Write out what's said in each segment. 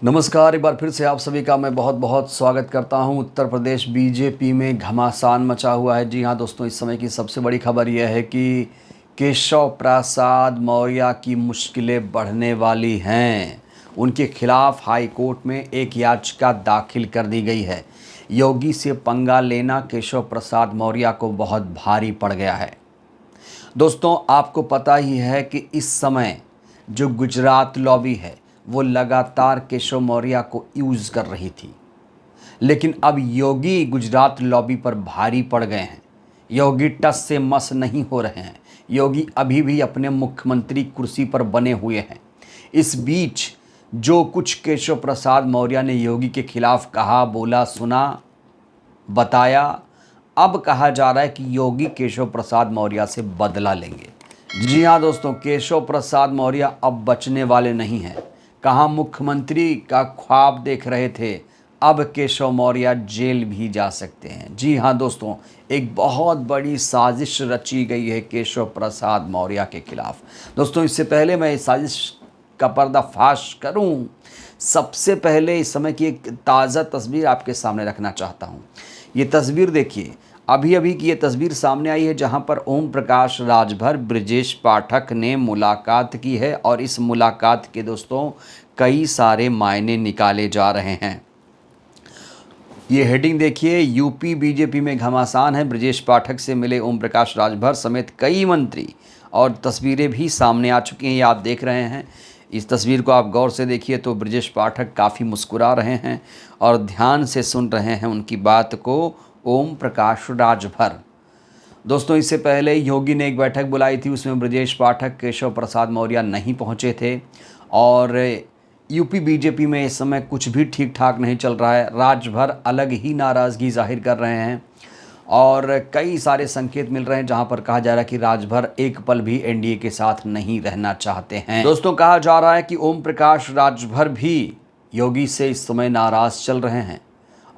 नमस्कार, एक बार फिर से आप सभी का मैं बहुत बहुत स्वागत करता हूं। उत्तर प्रदेश बीजेपी में घमासान मचा हुआ है। जी हां दोस्तों, इस समय की सबसे बड़ी खबर यह है कि केशव प्रसाद मौर्य की मुश्किलें बढ़ने वाली हैं। उनके खिलाफ हाई कोर्ट में एक याचिका दाखिल कर दी गई है। योगी से पंगा लेना केशव प्रसाद मौर्य को बहुत भारी पड़ गया है। दोस्तों, आपको पता ही है कि इस समय जो गुजरात लॉबी है वो लगातार केशव मौर्य को यूज़ कर रही थी, लेकिन अब योगी गुजरात लॉबी पर भारी पड़ गए हैं। योगी टस से मस नहीं हो रहे हैं। योगी अभी भी अपने मुख्यमंत्री कुर्सी पर बने हुए हैं। इस बीच जो कुछ केशव प्रसाद मौर्य ने योगी के खिलाफ कहा, बोला, सुना, बताया, अब कहा जा रहा है कि योगी केशव प्रसाद मौर्य से बदला लेंगे। जी हाँ दोस्तों, केशव प्रसाद मौर्य अब बचने वाले नहीं हैं। कहाँ मुख्यमंत्री का ख्वाब देख रहे थे, अब केशव मौर्य जेल भी जा सकते हैं। जी हाँ दोस्तों, एक बहुत बड़ी साजिश रची गई है केशव प्रसाद मौर्य के खिलाफ। दोस्तों, इससे पहले मैं इस साजिश का पर्दाफाश करूं, सबसे पहले इस समय की एक ताज़ा तस्वीर आपके सामने रखना चाहता हूं। ये तस्वीर देखिए, अभी अभी की ये तस्वीर सामने आई है, जहां पर ओम प्रकाश राजभर ब्रजेश पाठक ने मुलाकात की है और इस मुलाकात के दोस्तों कई सारे मायने निकाले जा रहे हैं। ये हेडिंग देखिए, यूपी बीजेपी में घमासान है, ब्रजेश पाठक से मिले ओम प्रकाश राजभर समेत कई मंत्री, और तस्वीरें भी सामने आ चुकी हैं, ये आप देख रहे हैं। इस तस्वीर को आप गौर से देखिए तो ब्रजेश पाठक काफ़ी मुस्कुरा रहे हैं और ध्यान से सुन रहे हैं उनकी बात को ओम प्रकाश राजभर। दोस्तों, इससे पहले योगी ने एक बैठक बुलाई थी, उसमें ब्रजेश पाठक, केशव प्रसाद मौर्य नहीं पहुंचे थे और यूपी बीजेपी में इस समय कुछ भी ठीक ठाक नहीं चल रहा है। राजभर अलग ही नाराज़गी जाहिर कर रहे हैं और कई सारे संकेत मिल रहे हैं जहां पर कहा जा रहा है कि राजभर एक पल भी एनडीए के साथ नहीं रहना चाहते हैं। दोस्तों, कहा जा रहा है कि ओम प्रकाश राजभर भी योगी से इस समय नाराज़ चल रहे हैं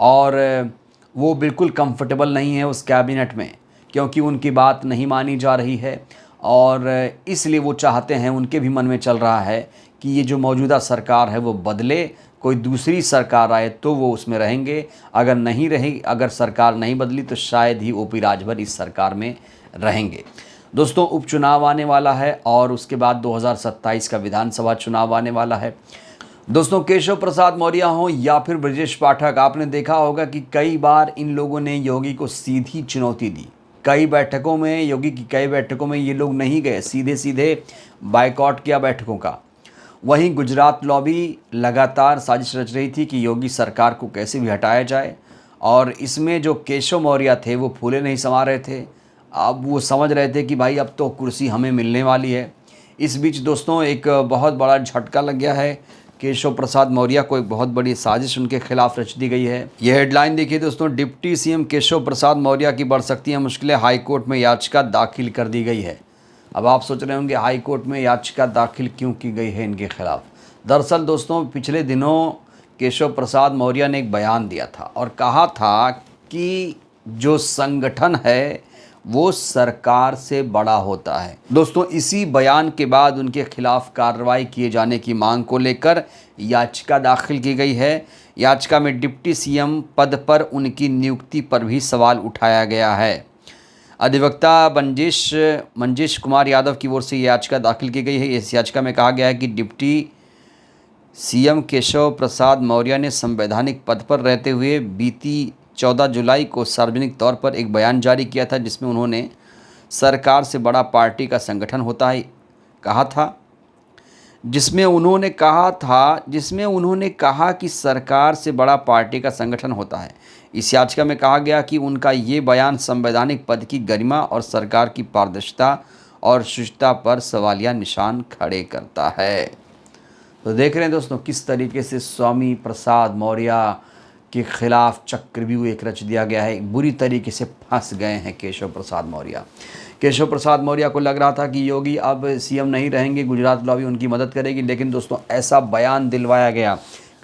और वो बिल्कुल कंफर्टेबल नहीं है उस कैबिनेट में, क्योंकि उनकी बात नहीं मानी जा रही है और इसलिए वो चाहते हैं, उनके भी मन में चल रहा है कि ये जो मौजूदा सरकार है वो बदले, कोई दूसरी सरकार आए तो वो उसमें रहेंगे। अगर सरकार नहीं बदली तो शायद ही ओपी राजभर इस सरकार में रहेंगे। दोस्तों, उपचुनाव आने वाला है और उसके बाद 2027 का विधानसभा चुनाव आने वाला है। दोस्तों, केशव प्रसाद मौर्य हों या फिर ब्रजेश पाठक, आपने देखा होगा कि कई बार इन लोगों ने योगी को सीधी चुनौती दी। योगी की कई बैठकों में ये लोग नहीं गए, सीधे सीधे बायकॉट किया बैठकों का। वहीं गुजरात लॉबी लगातार साजिश रच रही थी कि योगी सरकार को कैसे भी हटाया जाए और इसमें जो केशव मौर्य थे वो फूले नहीं समा रहे थे। अब वो समझ रहे थे कि भाई अब तो कुर्सी हमें मिलने वाली है। इस बीच दोस्तों एक बहुत बड़ा झटका लग गया है केशव प्रसाद मौर्य को, एक बहुत बड़ी साजिश उनके खिलाफ रच दी गई है। यह हेडलाइन देखिए दोस्तों, डिप्टी सीएम केशव प्रसाद मौर्य की बढ़ सकती हैं मुश्किलें, हाईकोर्ट में याचिका दाखिल कर दी गई है। अब आप सोच रहे होंगे हाईकोर्ट में याचिका दाखिल क्यों की गई है इनके खिलाफ। दरअसल दोस्तों, पिछले दिनों केशव प्रसाद मौर्य ने एक बयान दिया था और कहा था कि जो संगठन है वो सरकार से बड़ा होता है। दोस्तों, इसी बयान के बाद उनके खिलाफ कार्रवाई किए जाने की मांग को लेकर याचिका दाखिल की गई है। याचिका में डिप्टी सीएम पद पर उनकी नियुक्ति पर भी सवाल उठाया गया है। अधिवक्ता मंजेश कुमार यादव की ओर से याचिका दाखिल की गई है। इस याचिका में कहा गया है कि डिप्टी सीएम केशव प्रसाद मौर्य ने संवैधानिक पद पर रहते हुए बीती 14 जुलाई को सार्वजनिक तौर पर एक बयान जारी किया था, जिसमें उन्होंने सरकार से बड़ा पार्टी का संगठन होता है जिसमें उन्होंने कहा कि सरकार से बड़ा पार्टी का संगठन होता है। इस याचिका में कहा गया कि उनका ये बयान संवैधानिक पद की गरिमा और सरकार की पारदर्शिता और शुचिता पर सवालिया निशान खड़े करता है। तो देख रहे हैं दोस्तों किस तरीके से स्वामी प्रसाद मौर्य के खिलाफ चक्रव्यूह एक रच दिया गया है। बुरी तरीके से फंस गए हैं केशव प्रसाद मौर्य। केशव प्रसाद मौर्य को लग रहा था कि योगी अब सीएम नहीं रहेंगे, गुजरात लॉबी उनकी मदद करेगी, लेकिन दोस्तों ऐसा बयान दिलवाया गया।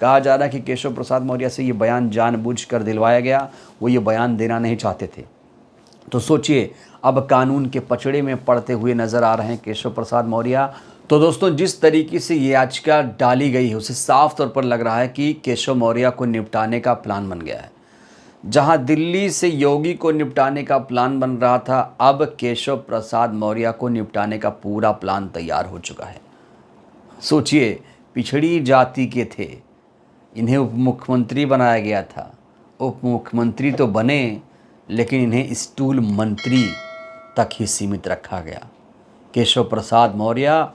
कहा जा रहा है कि केशव प्रसाद मौर्य से ये बयान जानबूझकर दिलवाया गया, वो ये बयान देना नहीं चाहते थे। तो सोचिए, अब कानून के पचड़े में पड़ते हुए नज़र आ रहे हैं केशव प्रसाद मौर्य। तो दोस्तों जिस तरीके से ये याचिका डाली गई है उसे साफ तौर पर लग रहा है कि केशव मौर्य को निपटाने का प्लान बन गया है। जहां दिल्ली से योगी को निपटाने का प्लान बन रहा था, अब केशव प्रसाद मौर्य को निपटाने का पूरा प्लान तैयार हो चुका है। सोचिए, पिछड़ी जाति के थे, इन्हें उप मुख्यमंत्री बनाया गया था। उप मुख्यमंत्री तो बने, लेकिन इन्हें स्टूल मंत्री तक ही सीमित रखा गया। केशव प्रसाद मौर्य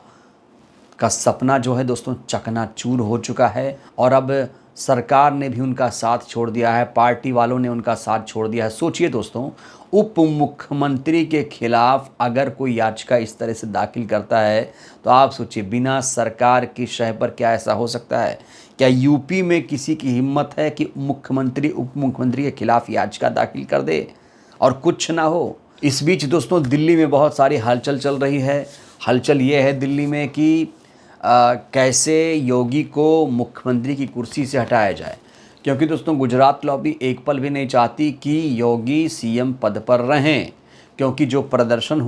का सपना जो है दोस्तों चकनाचूर हो चुका है, और अब सरकार ने भी उनका साथ छोड़ दिया है, पार्टी वालों ने उनका साथ छोड़ दिया है। सोचिए दोस्तों, उप मुख्यमंत्री के खिलाफ अगर कोई याचिका इस तरह से दाखिल करता है तो आप सोचिए बिना सरकार की शह पर क्या ऐसा हो सकता है? क्या यूपी में किसी की हिम्मत है कि मुख्यमंत्री उप मुख्यमंत्री के खिलाफ याचिका दाखिल कर दे और कुछ ना हो? इस बीच दोस्तों दिल्ली में बहुत सारी हलचल चल रही है। हलचल ये है दिल्ली में कि कैसे योगी को मुख्यमंत्री की कुर्सी से हटाया जाए, क्योंकि दोस्तों गुजरात लॉबी एक पल भी नहीं चाहती कि योगी सीएम पद पर रहें। क्योंकि जो प्रदर्शन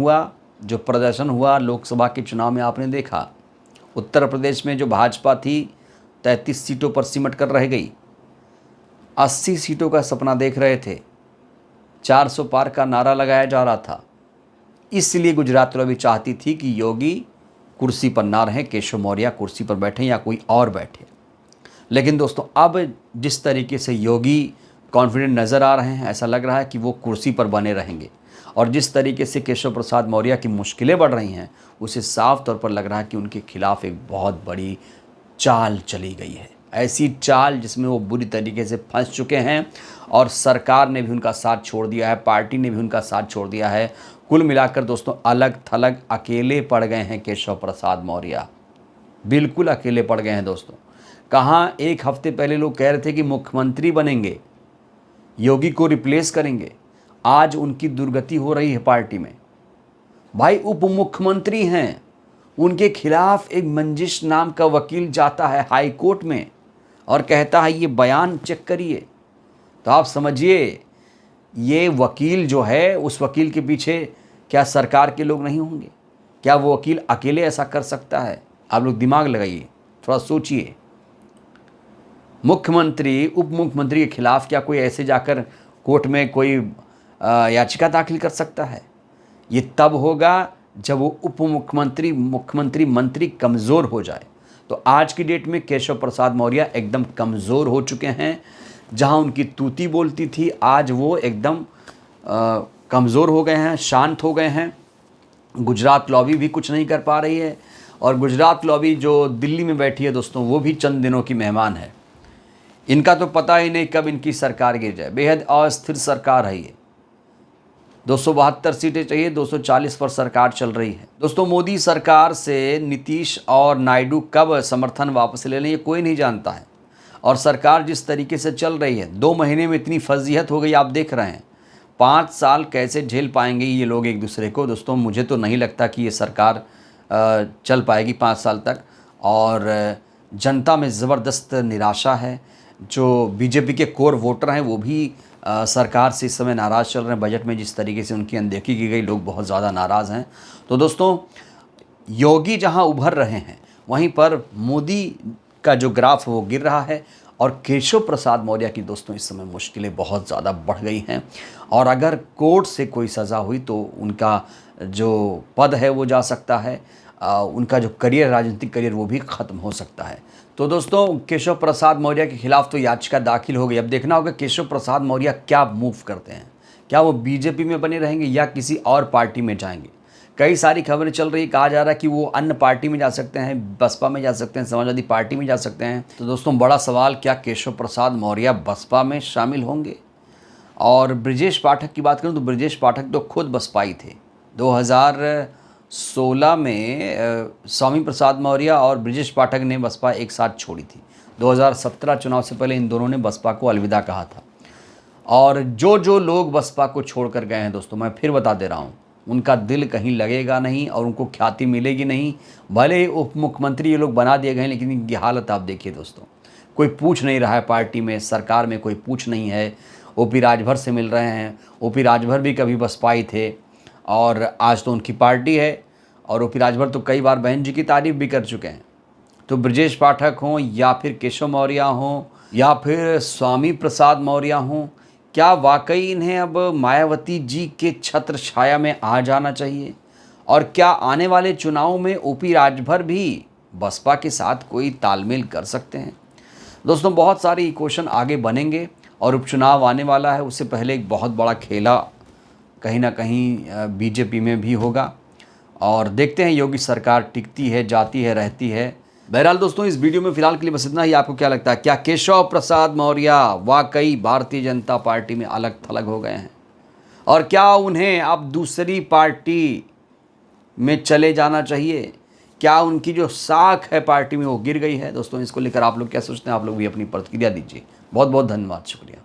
हुआ लोकसभा के चुनाव में आपने देखा, उत्तर प्रदेश में जो भाजपा थी 33 सीटों पर सिमट कर रह गई। 80 सीटों का सपना देख रहे थे, 400 पार का नारा लगाया जा रहा था। इसलिए गुजरात लॉबी चाहती थी कि योगी कुर्सी पर ना रहें, केशव मौर्य कुर्सी पर बैठें या कोई और बैठे। लेकिन दोस्तों अब जिस तरीके से योगी कॉन्फिडेंट नज़र आ रहे हैं, ऐसा लग रहा है कि वो कुर्सी पर बने रहेंगे। और जिस तरीके से केशव प्रसाद मौर्य की मुश्किलें बढ़ रही हैं, उसे साफ तौर पर लग रहा है कि उनके खिलाफ एक बहुत बड़ी चाल चली गई है। ऐसी चाल जिसमें वो बुरी तरीके से फंस चुके हैं, और सरकार ने भी उनका साथ छोड़ दिया है, पार्टी ने भी उनका साथ छोड़ दिया है। कुल मिलाकर दोस्तों अलग थलग अकेले पड़ गए हैं केशव प्रसाद मौर्य, बिल्कुल अकेले पड़ गए हैं दोस्तों। कहाँ एक हफ्ते पहले लोग कह रहे थे कि मुख्यमंत्री बनेंगे, योगी को रिप्लेस करेंगे, आज उनकी दुर्गति हो रही है पार्टी में। भाई उप मुख्यमंत्री हैं, उनके खिलाफ एक मंजिश नाम का वकील जाता है हाई कोर्ट में और कहता है ये बयान चेक करिए। तो आप समझिए ये वकील जो है, उस वकील के पीछे क्या सरकार के लोग नहीं होंगे? क्या वो वकील अकेले ऐसा कर सकता है? आप लोग दिमाग लगाइए, थोड़ा सोचिए। मुख्यमंत्री उप मुख्यमंत्री के खिलाफ क्या कोई ऐसे जाकर कोर्ट में कोई याचिका दाखिल कर सकता है? ये तब होगा जब वो उप मुख्यमंत्री मंत्री कमज़ोर हो जाए। तो आज की डेट में केशव प्रसाद मौर्य एकदम कमज़ोर हो चुके हैं। जहां उनकी तूती बोलती थी, आज वो एकदम कमज़ोर हो गए हैं, शांत हो गए हैं। गुजरात लॉबी भी कुछ नहीं कर पा रही है, और गुजरात लॉबी जो दिल्ली में बैठी है दोस्तों, वो भी चंद दिनों की मेहमान है। इनका तो पता ही नहीं कब इनकी सरकार गिर जाए। बेहद अस्थिर सरकार है ये। 272 सीटें चाहिए, 240 पर सरकार चल रही है। दोस्तों मोदी सरकार से नीतीश और नायडू कब समर्थन वापस ले लें ये कोई नहीं जानता है। और सरकार जिस तरीके से चल रही है, 2 महीने में इतनी फजीहत हो गई, आप देख रहे हैं। 5 साल कैसे झेल पाएंगे ये लोग एक दूसरे को? दोस्तों मुझे तो नहीं लगता कि ये सरकार चल पाएगी 5 साल तक। और जनता में ज़बरदस्त निराशा है। जो बीजेपी के कोर वोटर हैं वो भी सरकार से इस समय नाराज़ चल रहे हैं। बजट में जिस तरीके से उनकी अनदेखी की गई, लोग बहुत ज़्यादा नाराज़ हैं। तो दोस्तों योगी जहां उभर रहे हैं, वहीं पर मोदी का जो ग्राफ है वो गिर रहा है। और केशव प्रसाद मौर्य की दोस्तों इस समय मुश्किलें बहुत ज़्यादा बढ़ गई हैं। और अगर कोर्ट से कोई सज़ा हुई तो उनका जो पद है वो जा सकता है, उनका जो करियर, राजनीतिक करियर, वो भी ख़त्म हो सकता है। तो दोस्तों केशव प्रसाद मौर्य के खिलाफ तो याचिका दाखिल हो गई। अब देखना होगा केशव प्रसाद मौर्य क्या मूव करते हैं। क्या वो बीजेपी में बने रहेंगे या किसी और पार्टी में जाएंगे? कई सारी खबरें चल रही, कहा जा रहा है कि वो अन्य पार्टी में जा सकते हैं, बसपा में जा सकते हैं, समाजवादी पार्टी में जा सकते हैं। तो दोस्तों बड़ा सवाल, क्या केशव प्रसाद मौर्य बसपा में शामिल होंगे? और ब्रजेश पाठक की बात करूं तो ब्रजेश पाठक तो खुद बसपाई थे। 2016 में स्वामी प्रसाद मौर्य और ब्रजेश पाठक ने बसपा एक साथ छोड़ी थी। 2017 चुनाव से पहले इन दोनों ने बसपा को अलविदा कहा था। और जो लोग बसपा को छोड़कर गए हैं दोस्तों, मैं फिर बता दे रहा हूँ, उनका दिल कहीं लगेगा नहीं और उनको ख्याति मिलेगी नहीं। भले उप मुख्यमंत्री ये लोग बना दिए गए, लेकिन इनकी हालत आप देखिए दोस्तों। कोई पूछ नहीं रहा है पार्टी में, सरकार में कोई पूछ नहीं है। ओपी राजभर से मिल रहे हैं। ओपी राजभर भी कभी बसपाई थे और आज तो उनकी पार्टी है। और ओपी राजभर तो कई बार बहन जी की तारीफ भी कर चुके हैं। तो ब्रजेश पाठक हों या फिर केशव मौर्य हों या फिर स्वामी प्रसाद मौर्य हों, क्या वाकई इन्हें अब मायावती जी के छत्र छाया में आ जाना चाहिए? और क्या आने वाले चुनाव में ओपी राजभर भी बसपा के साथ कोई तालमेल कर सकते हैं? दोस्तों, बहुत सारे क्वेश्चन आगे बनेंगे और उपचुनाव आने वाला है, उससे पहले एक बहुत बड़ा खेला कहीं ना कहीं बीजेपी में भी होगा और देखते हैं योगी सरकार टिकती है, जाती है, रहती है। बहरहाल दोस्तों, इस वीडियो में फिलहाल के लिए बस इतना ही। आपको क्या लगता है, क्या केशव प्रसाद मौर्य वाकई भारतीय जनता पार्टी में अलग थलग हो गए हैं और क्या उन्हें अब दूसरी पार्टी में चले जाना चाहिए? क्या उनकी जो साख है पार्टी में वो गिर गई है? दोस्तों, इसको लेकर आप लोग क्या सोचते हैं? आप लोग भी अपनी प्रतिक्रिया दीजिए। बहुत बहुत धन्यवाद, शुक्रिया।